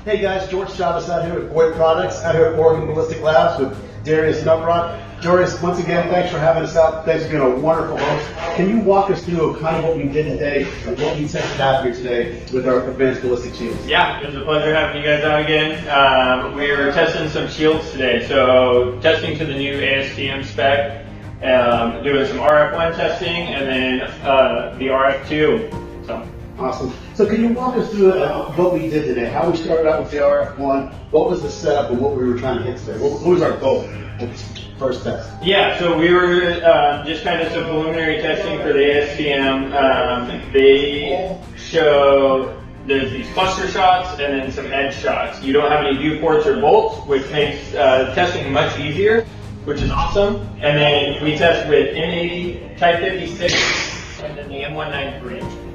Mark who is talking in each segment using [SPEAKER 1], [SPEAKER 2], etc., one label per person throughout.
[SPEAKER 1] Hey guys, George Chavez out here with Boydd Products, out here at Oregon Ballistic Labs with Darius Nuttbrock. Darius, once again, thanks for having us out. Thanks for being a wonderful host. Can you walk us through kind of what we did today and what we tested out here today with our advanced ballistic shields?
[SPEAKER 2] Yeah, it was a pleasure having you guys out again. We were testing some shields today, so testing to the new ASTM spec, doing some RF1 testing, and then the RF2. So.
[SPEAKER 1] Awesome. So can you walk us through what we did today? How we started out with the RF1, what was the setup and what we were trying to hit today? What was our goal with this first test?
[SPEAKER 2] Yeah, so we were just kind of some preliminary testing for the ASTM. They show there's these cluster shots and then some edge shots. You don't have any viewports or bolts, which makes testing much easier, which is awesome. And then we test with M80, Type 56, and then the M193.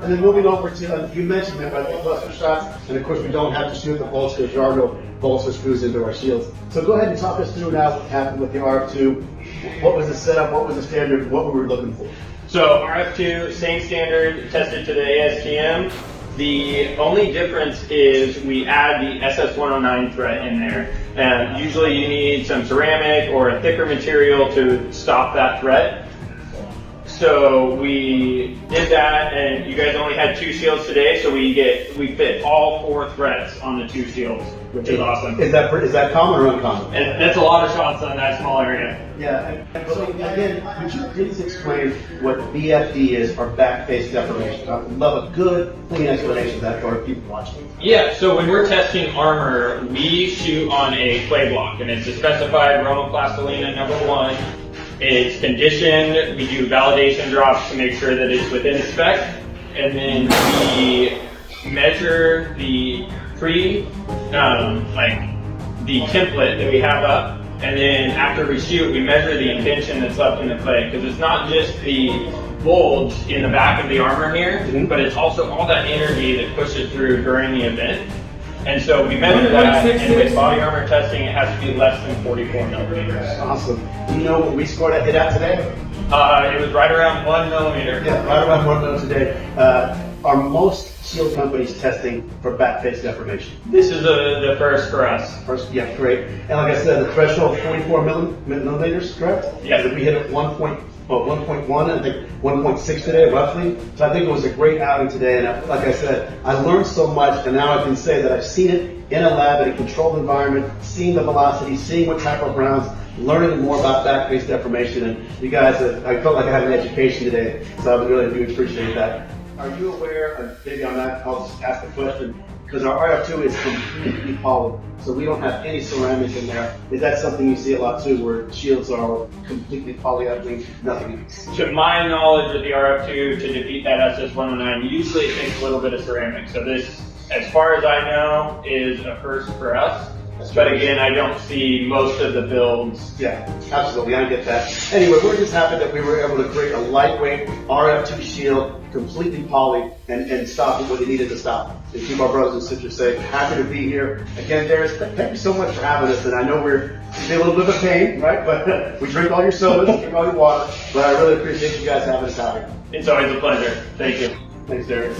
[SPEAKER 1] And then moving over to, you mentioned that about the cluster shots, and of course we don't have to shoot the bolts because there are no bolts or screws into our shields. So go ahead and talk us through now what happened with the RF2. What was the setup, what was the standard, what we were looking for?
[SPEAKER 2] So RF2, same standard, tested to the ASTM. The only difference is we add the SS109 thread in there. And usually you need some ceramic or a thicker material to stop that thread. So we did that, and you guys only had 2 shields today, so we fit all 4 threads on the 2 shields, which is awesome.
[SPEAKER 1] Is that common or uncommon?
[SPEAKER 2] And that's a lot of shots on that small area.
[SPEAKER 1] Yeah. So again, could you please explain what BFD is, or backface deformation? I would love a good, clean explanation of that for people watching.
[SPEAKER 2] Yeah. So when we're testing armor, we shoot on a clay block, and it's a specified Roma-Plastilina #1. It's conditioned. We do validation drops to make sure that it's within spec, and then we measure the the template that we have up, and then after we shoot, we measure the indentation that's left in the clay, because it's not just the bulge in the back of the armor here, but it's also all that energy that pushes through during the event. And so we measure that, and with body armor testing, it has to be less than 44 millimeters.
[SPEAKER 1] Awesome. Do you know what we scored at today?
[SPEAKER 2] It was right around 1 millimeter.
[SPEAKER 1] Yeah, right around 1 millimeter today. Are most shield companies testing for backface deformation?
[SPEAKER 2] This is the first for us.
[SPEAKER 1] First, yeah, great. And like I said, the threshold 44 millimeters, correct?
[SPEAKER 2] Yes.
[SPEAKER 1] We hit it 1.1, I think 1.6 today, roughly. So I think it was a great outing today. And like I said, I learned so much, and now I can say that I've seen it in a lab, in a controlled environment, seeing the velocity, seeing what type of rounds, learning more about backface deformation. And you guys, I felt like I had an education today, so I really do appreciate that. Are you aware, and maybe I'll just ask the question, because our RF2 is completely poly, so we don't have any ceramic in there. Is that something you see a lot too, where shields are completely polyethylene, nothing else?
[SPEAKER 2] To my knowledge with the RF2, to defeat that SS109, usually it takes a little bit of ceramic. So this, as far as I know, is a first for us. But again, I don't see most of the builds.
[SPEAKER 1] Yeah, absolutely, I get that. Anyway, we're just happy that we were able to create a lightweight RF2 shield, completely poly, and stop it when you needed to stop it. And keep our brothers and sisters safe. Happy to be here. Again, Darius, thank you so much for having us. And I know we're in a little bit of a pain, right? But we drink all your sodas, drink all your water. But I really appreciate you guys having us out here.
[SPEAKER 2] It's always a pleasure. Thank you.
[SPEAKER 1] Thanks, Darius.